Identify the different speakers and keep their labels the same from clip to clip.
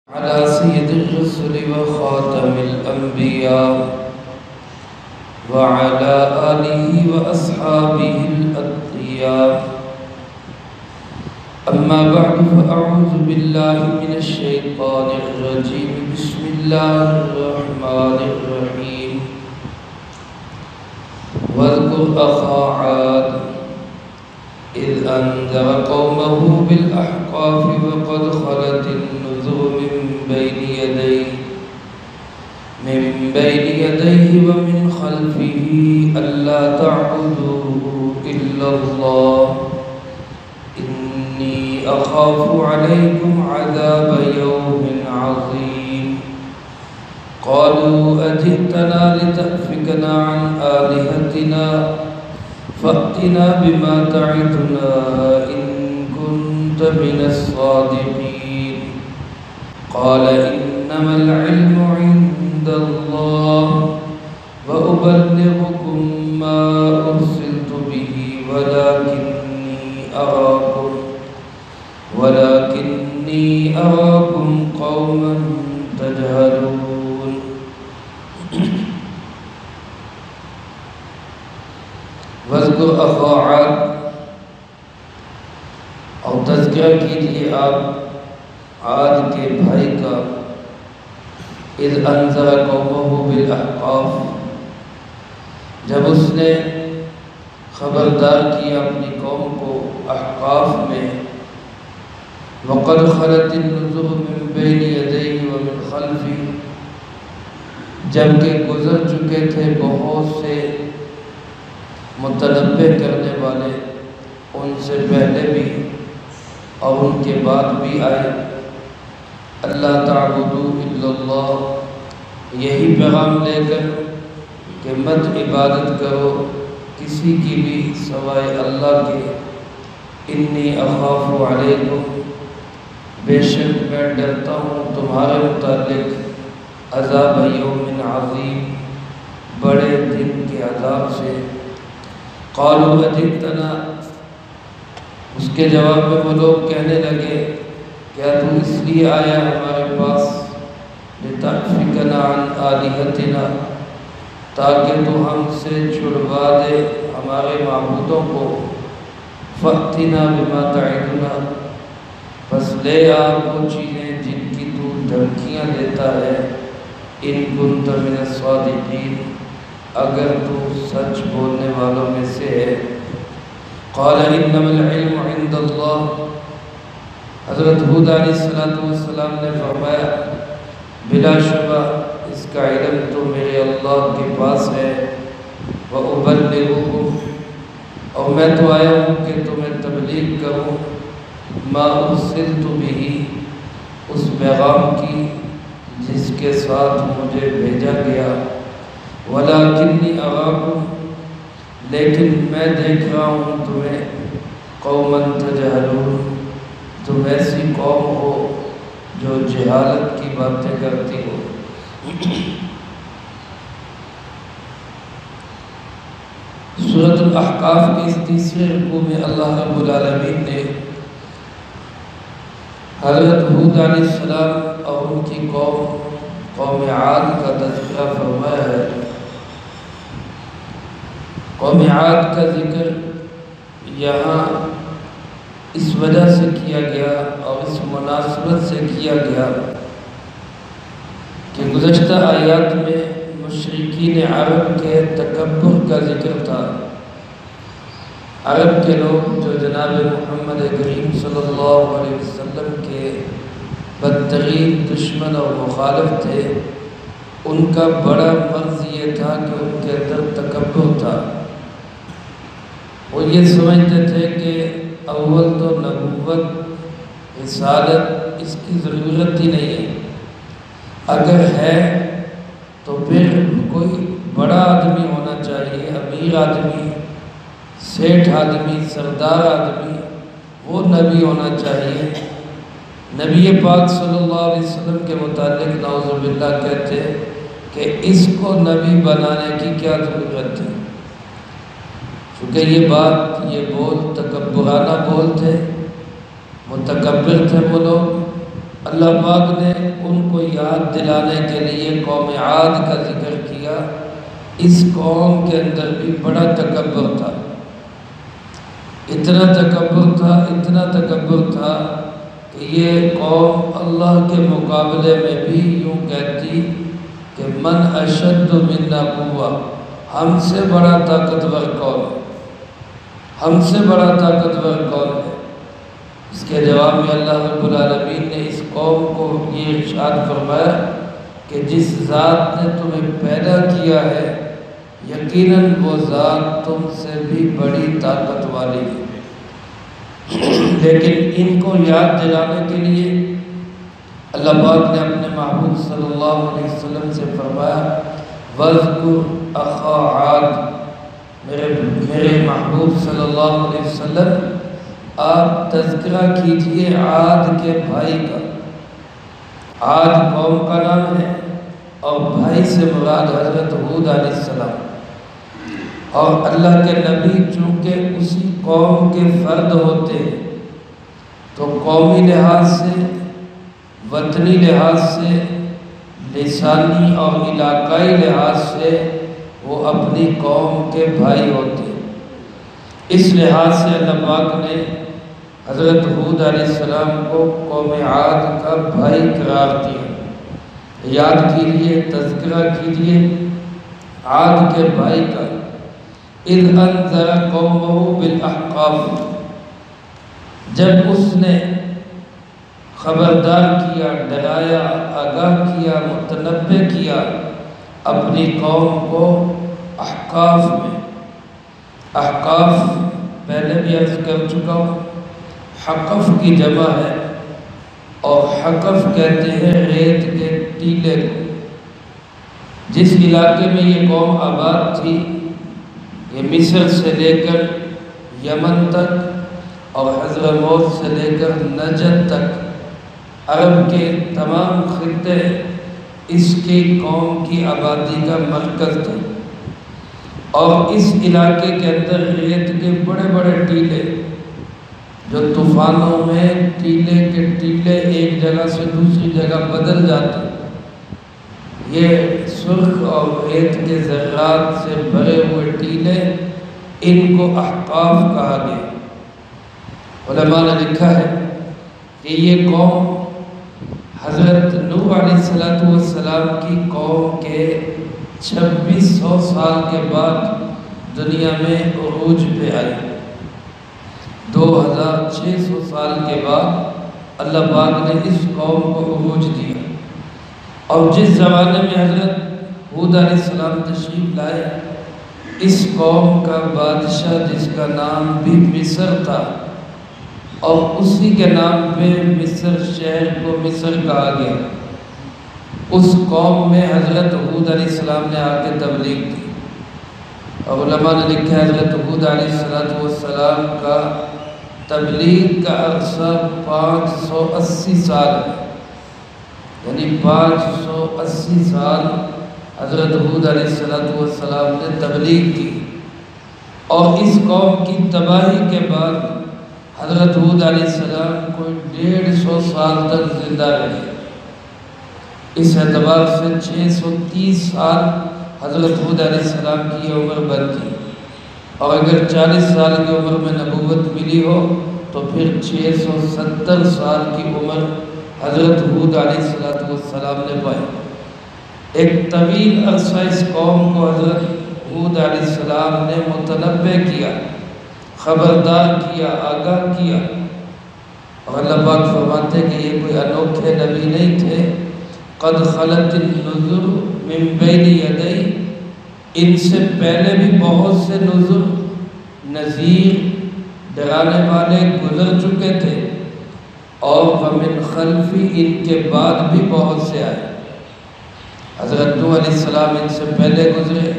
Speaker 1: على سيد الرسل وخاتم الأنبياء وعلى آله وأصحابه الأتقياء. أما بعد فأعوذ بالله من الشيطان الرجيم. بسم الله الرحمن الرحيم. واذكر أخا عاد إذ أنذر قومه بالأحقاف وقد خلت النذر من بين يديه ومن خلفه ألا تعبدوا إلا الله إني أخاف عليكم عذاب يوم عظيم. قالوا أجئتنا لتأفكنا عن آلهتنا فأتنا بما تعدنا إن كنت من الصادقين. قال إنما العلم عند الله وأبلغكم ما أرسلت به ولكني أراكم قوما تجهلون. واذکر اخا عاد، اور تذکرہ کیجیے آپ عاد کے بھائی کا. اذ انذر قومہ بالاحقاف، جب اس نے خبردار کیا اپنی قوم کو احقاف میں. وقد خلت النذر من بین یدیہ ومن خلفہ، جبکہ گزر چکے تھے بہت سے متنبع کرنے والے ان سے پہلے بھی اور ان کے بعد بھی آئے. اللہ تعبدوا الا اللہ، یہی پیغام لے کر کہ مت عبادت کرو کسی کی بھی سوائے اللہ کے. انی اخاف علیکم، بے شک میں ڈرتا ہوں تمہارے متعلق عذاب یوم عظیم، بڑے دن کے عذاب سے. قالوا اجئتنا، اس کے جواب میں وہ لوگ کہنے لگے کیا تو اس لیے آیا ہمارے پاس لتأفکنا عن آلہتنا، تاکہ تو ہم سے چھڑوا دے ہمارے معبودوں کو. فأتنا بما تعدنا، بس لے آ وہ چیزیں جن کی تو دھمکیاں دیتا ہے. ان کنت من الصادقین، اگر تو سچ بولنے والوں میں سے ہے. قال انما العلم عند اللہ، حضرت ہود علیہ السلام نے فرمایا بلا شبہ اس کا علم تو میرے اللہ کے پاس ہے. وَأُبَلِّغُكُمْ، اور میں تو آیا ہوں کہ تمہیں تبلیغ کروں. ما أرسلت به، اس پیغام کی جس کے ساتھ مجھے بھیجا گیا. وَلَكِنِّي أَرَاكُمْ، لیکن میں دیکھ رہا ہوں تمہیں قَوْمًا تَجْهَلُونَ، تم ایسی قوم ہو جو جہالت کی باتیں کرتی ہو. سورۃ الاحقاف کے اس تیسرے رکوع میں اللہ رب العالمین نے حضرت ہود علیہ السلام اور ان کی قوم عاد کا تذکرہ فرمایا ہے. قوم عاد کا ذکر یہاں اس وجہ سے کیا گیا اور اس مناسبت سے کیا گیا کہ گزشتہ آیات میں مشرکین عرب کے تکبر کا ذکر تھا. عرب کے لوگ جو جناب محمد کریم صلی اللہ علیہ وسلم کے بدترین دشمن اور مخالف تھے، ان کا بڑا مرض یہ تھا کہ ان کے اندر تکبر تھا. وہ یہ سمجھتے تھے کہ اول تو نبوت رسالت اس کی ضرورت ہی نہیں ہے، اگر ہے تو پھر کوئی بڑا آدمی ہونا چاہیے، امیر آدمی، سیٹھ آدمی، سردار آدمی، وہ نبی ہونا چاہیے. نبی پاک صلی اللہ علیہ وسلم کے متعلق نعوذ باللہ کہتے کہ اس کو نبی بنانے کی کیا ضرورت ہے. چونکہ یہ بول تکبرانہ بول تھے، متکبر تھے وہ لوگ. اللہ پاک نے ان کو یاد دلانے کے لیے قوم عاد کا ذکر کیا۔ اس قوم کے اندر بھی بڑا تکبر تھا، اتنا تکبر تھا کہ یہ قوم اللہ کے مقابلے میں بھی یوں کہتی کہ من اشد منا قوہ، ہم سے بڑا طاقتور کون ہے، ہم سے بڑا طاقتور کون ہے۔ اس کے جواب میں اللہ رب العالمین نے اس قوم کو یہ ارشاد فرمایا کہ جس ذات نے تمہیں پیدا کیا ہے یقیناً وہ ذات تم سے بھی بڑی طاقت والی ہے۔ لیکن ان کو یاد دلانے کے لیے اللہ پاک نے اپنے محبوب صلی اللہ علیہ وسلم سے فرمایا وَاذْكُرْ أَخَا عَادٍ، میرے محبوب صلی اللہ علیہ وسلم آپ تذکرہ کیجئے عاد کے بھائی کا۔ عاد قوم کا نام ہے اور بھائی سے مراد حضرت ہود علیہ السلام، اور اللہ کے نبی چونکہ اسی قوم کے فرد ہوتے ہیں تو قومی لحاظ سے، وطنی لحاظ سے، لسانی اور علاقائی لحاظ سے وہ اپنی قوم کے بھائی ہوتے ہیں۔ اس لحاظ سے اللہ پاک نے حضرت ہود علیہ السلام کو قوم عاد کا بھائی قرار دیا۔ یاد کیجئے، تذکرہ کیجئے عاد کے بھائی کا۔ اذ انذر قومه بالاحقاف، جب اس نے خبردار کیا، ڈرایا، آگاہ کیا، متنبہ کیا اپنی قوم کو احقاف میں۔ احقاف پہلے بھی عرض کر چکا ہوں، حقف کی جمع ہے اور حقف کہتے ہیں ریت کے ٹیلے کو۔ جس علاقے میں یہ قوم آباد تھی، یہ مصر سے لے کر یمن تک اور حضرموت سے لے کر نجد تک عرب کے تمام خطے اس کی قوم کی آبادی کا مرکز تھے، اور اس علاقے کے اندر ریت کے بڑے بڑے ٹیلے جو طوفانوں میں ٹیلے کے ٹیلے ایک جگہ سے دوسری جگہ بدل جاتے، یہ سرخ اور ریت کے ذرات سے بھرے ہوئے ٹیلے، ان کو احقاف کہا گیا۔ علماء نے لکھا ہے کہ یہ قوم حضرت نوح علیہ السلام کی قوم کے 2600 سال کے بعد دنیا میں عروج پہ آئی۔ 2600 سال کے بعد اللہ پاک نے اس قوم کو عروج دیا، اور جس زمانے میں حضرت ہود علیہ السلام تشریف لائے، اس قوم کا بادشاہ جس کا نام بھی مصر تھا، اور اسی کے نام پہ مصر شہر کو مصر کہا گیا، اس قوم میں حضرت ہود علیہ السلام نے آ کے تبلیغ کی۔ اور علماء نے لکھا ہے حضرت ہود علیہ السلام کا تبلیغ کا عرصہ 580 سال ہے، یعنی 580 سال حضرت ہود علیہ السلام نے تبلیغ کی، اور اس قوم کی تباہی کے بعد حضرت ہود علیہ السلام کوئی 150 سال تک زندہ رہے۔ اس اعتبار سے 630 سال حضرت ہود علیہ السلام کی عمر بنتی، اور اگر 40 سال کی عمر میں نبوت ملی ہو تو پھر 670 سال کی عمر حضرت ہود علیہ السلام نے پائی۔ ایک طویل عرصہ اس قوم کو حضرت ہود علیہ السلام نے متنبہ کیا، خبردار کیا، آگاہ کیا، اور اللہ پاک فرماتے کہ یہ کوئی انوکھے نبی نہیں تھے۔ قد خلت النذر من بین یدی، ان سے پہلے بھی بہت سے نذر، نذیر، ڈرانے والے گزر چکے تھے، اور ومن خلفی، ان کے بعد بھی بہت سے آئے۔ حضرت نوح علیہ السلام ان سے پہلے گزرے،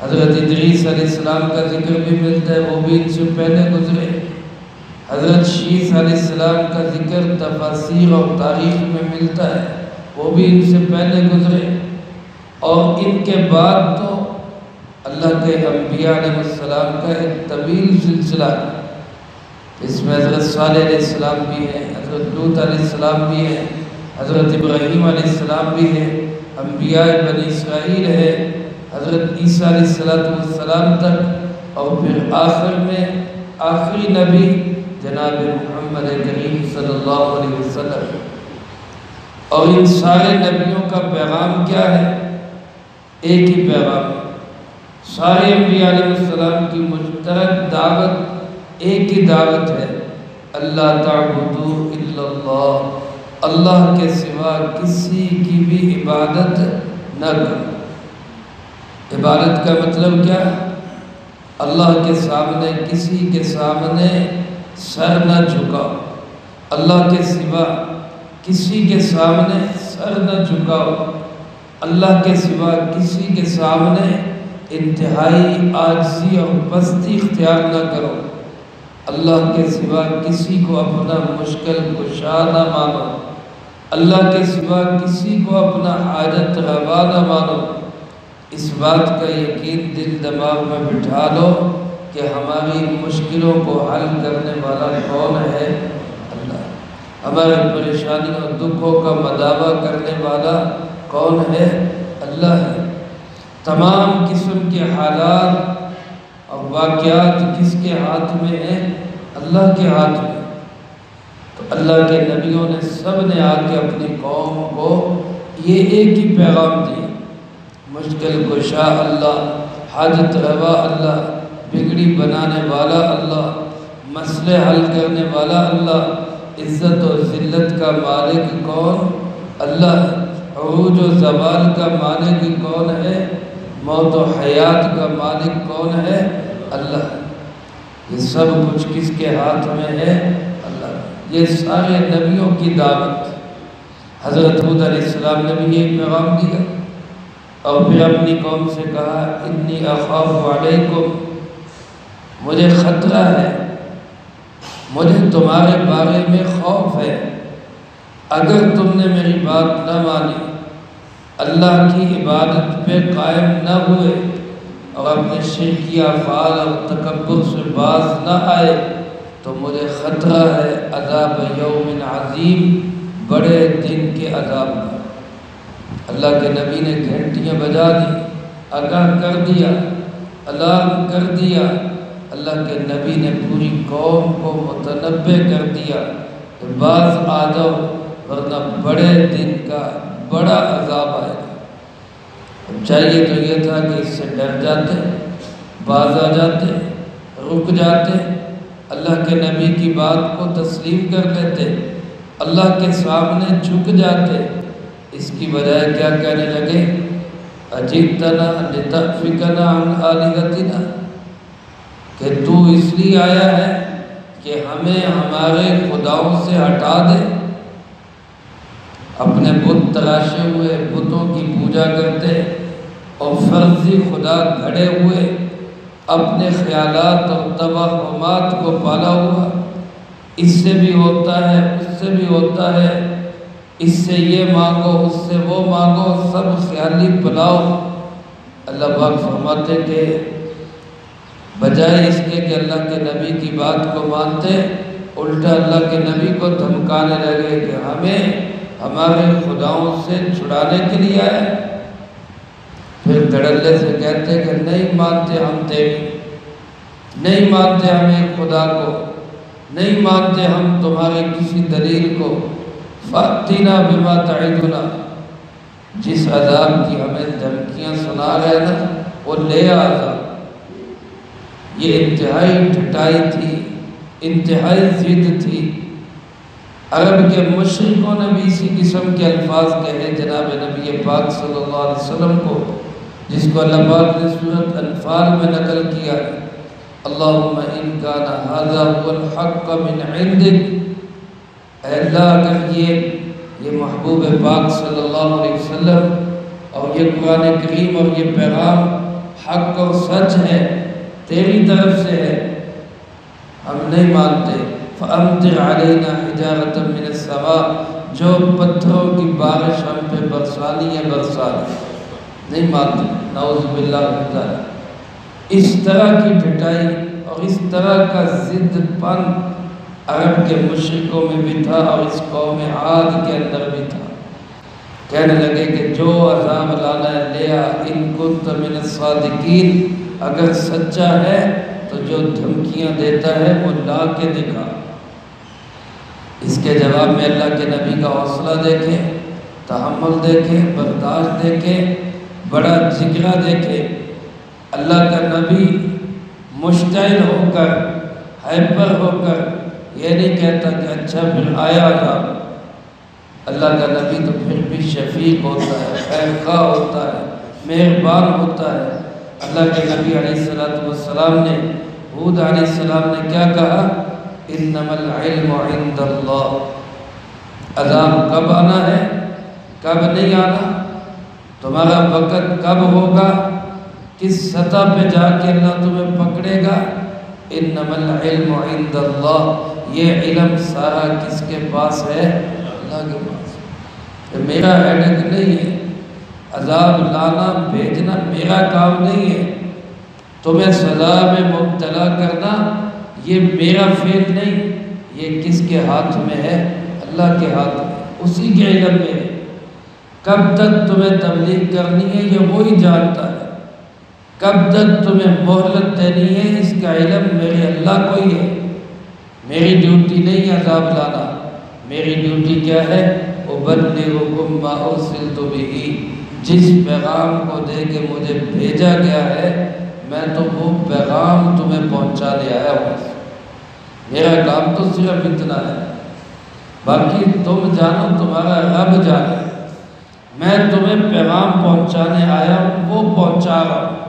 Speaker 1: حضرت ادریس علیہ السلام کا ذکر بھی ملتا ہے، وہ بھی ان سے پہلے گزرے۔ حضرت شیث علیہ السلام کا ذکر تفاسیر اور تاریخ میں ملتا ہے، وہ بھی ان سے پہلے گزرے، اور ان کے بعد تو اللہ کے انبیاء علیہ السلام کا ایک طویل سلسلہ ہے۔ اس میں حضرت صالح علیہ السلام بھی ہیں، حضرت لوط علیہ السلام بھی ہے، حضرت ابراہیم علیہ السلام بھی ہے، انبیاء بنی اسرائیل ہے، حضرت عیسیٰ علیہ السلام تک، اور پھر آخر میں آخری نبی جناب محمد کریم صلی اللہ علیہ وسلم۔ اور ان سارے نبیوں کا پیغام کیا ہے؟ ایک ہی پیغام ہے۔ سارے انبیاء علیہ السلام کی مشترک دعوت ایک ہی دعوت ہے، اللہ تعبدوا الا اللہ، اللہ کے سوا کسی کی بھی عبادت نہ کرو۔ عبادت کا مطلب کیا ہے؟ اللہ کے سامنے کسی کے سامنے سر نہ جھکاؤ، اللہ کے سوا کسی کے سامنے سر نہ جھکاؤ، اللہ کے سوا کسی کے سامنے انتہائی عاجزی اور پستی اختیار نہ کرو، اللہ کے سوا کسی کو اپنا مشکل کشا نہ مانو، اللہ کے سوا کسی کو اپنا حاجت روا نہ مانو۔ اس بات کا یقین دل دماغ میں بٹھا لو کہ ہماری مشکلوں کو حل کرنے والا کون ہے؟ اللہ۔ ہماری پریشانیوں اور دکھوں کا مداوع کرنے والا کون ہے؟ اللہ ہے۔ تمام قسم کے حالات اور واقعات کس کے ہاتھ میں ہیں؟ اللہ کے ہاتھ میں۔ تو اللہ کے نبیوں نے سب نے آ کے اپنی قوم کو یہ ایک ہی پیغام دیا، مشکل کشا اللہ، حاجت روا اللہ، بگڑی بنانے والا اللہ، مسئلے حل کرنے والا اللہ، عزت و ذلت کا مالک کون؟ اللہ ہے۔ عروج و زوال کا مالک کون ہے؟ موت و حیات کا مالک کون ہے؟ اللہ ہے۔ یہ سب کچھ کس کے ہاتھ میں ہے؟ اللہ۔ یہ سارے نبیوں کی دعوت۔ حضرت ہود علیہ السلام نے بھی یہ پیغام دیا اور پھر اپنی قوم سے کہا انی اخاف علیکم، مجھے خطرہ ہے، مجھے تمہارے بارے میں خوف ہے، اگر تم نے میری بات نہ مانی، اللہ کی عبادت پہ قائم نہ ہوئے اور اپنے شرکی افعال اور تکبر سے باز نہ آئے، تو مجھے خطرہ ہے عذاب یوم عظیم، بڑے دن کے عذاب کا۔ اللہ کے نبی نے گھنٹیاں بجا دی، آگاہ کر دیا، الارم کر دیا۔ اللہ کے نبی نے پوری قوم کو متنبہ کر دیا کہ باز آ جاؤ ورنہ بڑے دن کا بڑا عذاب آئے گا۔ چاہیے تو یہ تھا کہ اس سے ڈر جاتے، باز آ جاتے، رک جاتے، اللہ کے نبی کی بات کو تسلیم کر لیتے، اللہ کے سامنے جھک جاتے۔ اس کی بجائے کیا کہنے لگے؟ اجئتنا لتأفکنا عن آلہتنا، کہ تو اس لیے آیا ہے کہ ہمیں ہمارے خداؤں سے ہٹا دے۔ اپنے بت تراشے ہوئے بتوں کی پوجا کرتے اور فرضی خدا گھڑے ہوئے، اپنے خیالات اور توہمات کو پالا ہوا، اس سے بھی ہوتا ہے، اس سے بھی ہوتا ہے، اس سے یہ مانگو، اس سے وہ مانگو، سب خیالی پلاؤ۔ اللہ پاک فرماتے کہ بجائے اس کے کہ اللہ کے نبی کی بات کو مانتے، الٹا اللہ کے نبی کو دھمکانے لگے کہ ہمیں ہمارے خداؤں سے چھڑانے کے لیے آئے۔ پھر دھڑلے سے کہتے کہ نہیں مانتے ہم تیری، نہیں مانتے ہم ایک خدا کو، نہیں مانتے ہم تمہارے کسی دلیل کو، فَأْتِنَا بِمَا تَعِدُنَا، جس عذاب کی ہمیں دھمکیاں سنا رہے نا وہ لے آ۔ یہ انتہائی ڈھٹائی تھی، انتہائی ضد تھی۔ عرب کے مشرکوں نے بھی اسی قسم کے الفاظ کہے جناب نبی پاک صلی اللہ علیہ وسلم کو، جس کو اللہ پاک نے سورۃ انفال میں نقل کیا ہے، اللہم ان کان ھذا ھو الحق من عندک، اے اللہ اگر یہ محبوب پاک صلی اللہ علیہ وسلم اور یہ قرآن کریم اور یہ پیغام حق اور سچ ہے، تیری طرف سے ہے، ہم نہیں مانتے، فَأَمْطِرْ عَلَيْنَا حِجَارَةً مِّنَ السَّمَاءِ، جو پتھروں کی بارش ہم پہ برسانی ہے برسا دے۔ نہیں مانتے، نعوذ باللہ من ذالک۔ اس طرح کی ڈھٹائی اور اس طرح کا ضد پن عرب کے مشرکوں میں بھی تھا اور اس قوم عاد کے اندر بھی تھا۔ کہنے لگے کہ جو عذاب لانا ہے لیا، ان کنت من الصادقین، اگر سچا ہے تو جو دھمکیاں دیتا ہے وہ لا کے دکھا۔ اس کے جواب میں اللہ کے نبی کا حوصلہ دیکھیں، تحمل دیکھیں، برداشت دیکھیں، بڑا جگرا دیکھیں۔ اللہ کا نبی مشتعل ہو کر، ہائپر ہو کر یہ نہیں کہتا کہ اچھا پھر آیا عذاب۔ اللہ کا نبی تو پھر بھی شفیق ہوتا ہے، خیر خواہ ہوتا ہے، مہربان ہوتا ہے۔ اللہ کے نبی علیہ السلام نے، ہود علیہ السلام نے کیا کہا؟ انما العلم عند اللہ۔ عذاب کب آنا ہے، کب نہیں آنا، تمہارا وقت کب ہوگا، کس سطح پہ جا کے اللہ تمہیں پکڑے گا۔ انما العلم عند اللہ، یہ علم سارا کس کے پاس ہے؟ اللہ کے پاس۔ میرا ہیڈک نہیں ہے، عذاب لانا بھیجنا میرا کام نہیں ہے، تمہیں سزا میں مبتلا کرنا یہ میرا فعل نہیں، یہ کس کے ہاتھ میں ہے؟ اللہ کے ہاتھ میں، اسی کے علم میں ہے۔ کب تک تمہیں تبلیغ کرنی ہے یہ وہی جانتا ہے، کب تک تمہیں مہلت دینی ہے اس کا علم میرے اللہ کو ہی ہے۔ میری ڈیوٹی نہیں عذاب لانا، میری ڈیوٹی کیا ہے؟ أُبَلِّغُكُم مَّا أُرْسِلْتُ بِهِ، جس پیغام کو دے کے مجھے بھیجا گیا ہے میں تو وہ پیغام تمہیں پہنچا دے آیا ہوں۔ میرا کام تو صرف اتنا ہے، باقی تم جانو، تمہارا رب جانے۔ میں تمہیں پیغام پہنچانے آیا ہوں، وہ پہنچا رہا ہوں،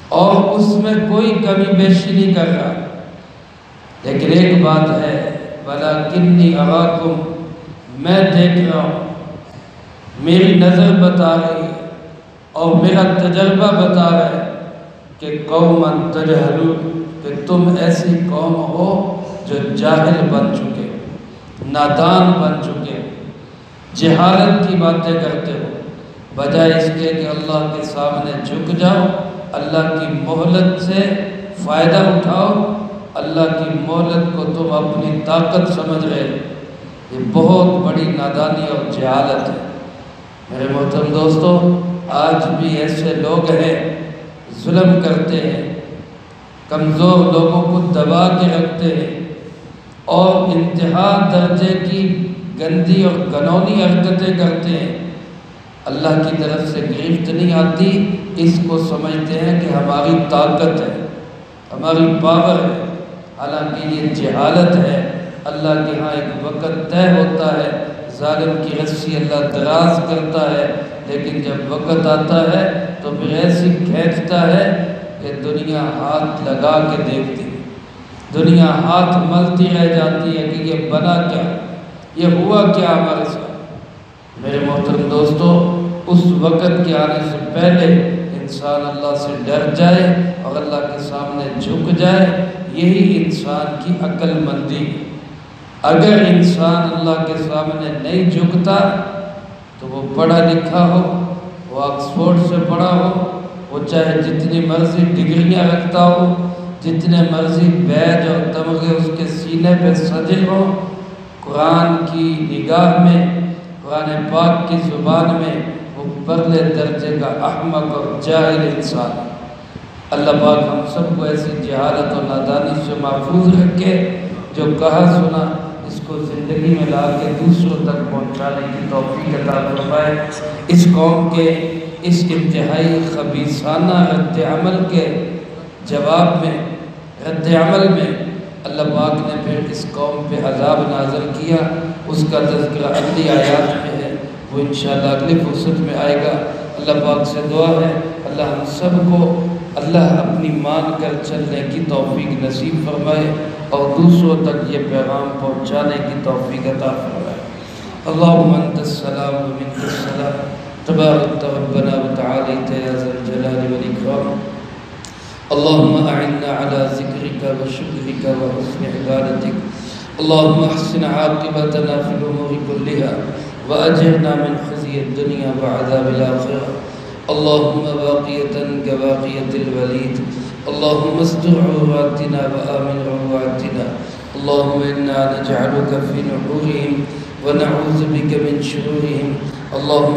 Speaker 1: اور اس میں کوئی کمی بیشی نہیں کر رہا۔ لیکن ایک بات ہے، وَلَكِنِّي أَرَاكُمْ، میں دیکھ رہا ہوں، میری نظر بتا رہی ہے اور میرا تجربہ بتا رہا ہے کہ قوماً تجہلون، کہ تم ایسی قوم ہو جو جاہل بن چکے، نادان بن چکے، جہالت کی باتیں کرتے ہو، بجائے اس کے کہ اللہ کے سامنے جھک جاؤ، اللہ کی مہلت سے فائدہ اٹھاؤ۔ اللہ کی مہلت کو تم اپنی طاقت سمجھ رہے، یہ بہت بڑی نادانی اور جہالت ہے۔ میرے محترم دوستو، آج بھی ایسے لوگ ہیں ظلم کرتے ہیں، کمزور لوگوں کو دبا کے رکھتے ہیں اور انتہا درجے کی گندی اور گنونی حرکتیں کرتے ہیں۔ اللہ کی طرف سے گرفت نہیں آتی، اس کو سمجھتے ہیں کہ ہماری طاقت ہے، ہماری پاور ہے، حالانکہ یہ جہالت ہے۔ اللہ کے ہاں ایک وقت طے ہوتا ہے، ظالم کی رسی اللہ دراز کرتا ہے، لیکن جب وقت آتا ہے تو پھر ایسی کھینچتا ہے کہ دنیا ہاتھ لگا کے دیکھتی ہے، دنیا ہاتھ ملتی رہ جاتی ہے کہ یہ بنا کیا، یہ ہوا کیا ہمارے ساتھ۔ میرے محترم دوستو، اس وقت کے آنے سے پہلے انسان اللہ سے ڈر جائے اور اللہ کے سامنے جھک جائے، یہی انسان کی عقل مندی ہے۔ اگر انسان اللہ کے سامنے نہیں جھکتا تو وہ پڑھا لکھا ہو، وہ آکسفورڈ سے پڑھا ہو، وہ چاہے جتنی مرضی ڈگریاں رکھتا ہو، جتنے مرضی بیج اور تمغے اس کے سینے پہ سجے ہوں، قرآن کی نگاہ میں، قرآن پاک کی زبان میں وہ پرلے درجے کا احمق اور جاہل انسان ہے۔ اللہ پاک ہم سب کو ایسی جہالت اور نادانی سے محفوظ رکھے، جو کہا سنا اس کو زندگی میں لا کے دوسروں تک پہنچانے کی توفیق عطا فرمائے۔ اس قوم کے اس انتہائی خبیثانہ رد عمل کے جواب میں، رد عمل میں اللہ پاک نے پھر اس قوم پہ عذاب نازل کیا، اس کا تذکرہ اگلی آیات میں ہے، وہ انشاءاللہ اگلی فرصت میں آئے گا۔ اللہ پاک سے دعا ہے اللہ ہم سب کو اللہ اپنی مان کر چلنے کی توفیق نصیب فرمائے اور دوسروں تک یہ پیغام پہنچانے کی توفیق عطا فرمائے۔ اللہم انت السلام و منک السلام، تبارک ربنا و تعالیت یا ذا الجلال والاکرام۔ اللہم اعنا علی ذکرک و شکرک و حسن عبادتک، اللہم احسن عاقبتنا فی الامور کلها واجرنا من خزي الدنيا وعذاب الآخرة، اللهم باقية كباقية الوليد، اللهم استر عوراتنا وآمن روعاتنا، اللهم إنا نجعلك في نحورهم ونعوذ بك من شرورهم. اللهم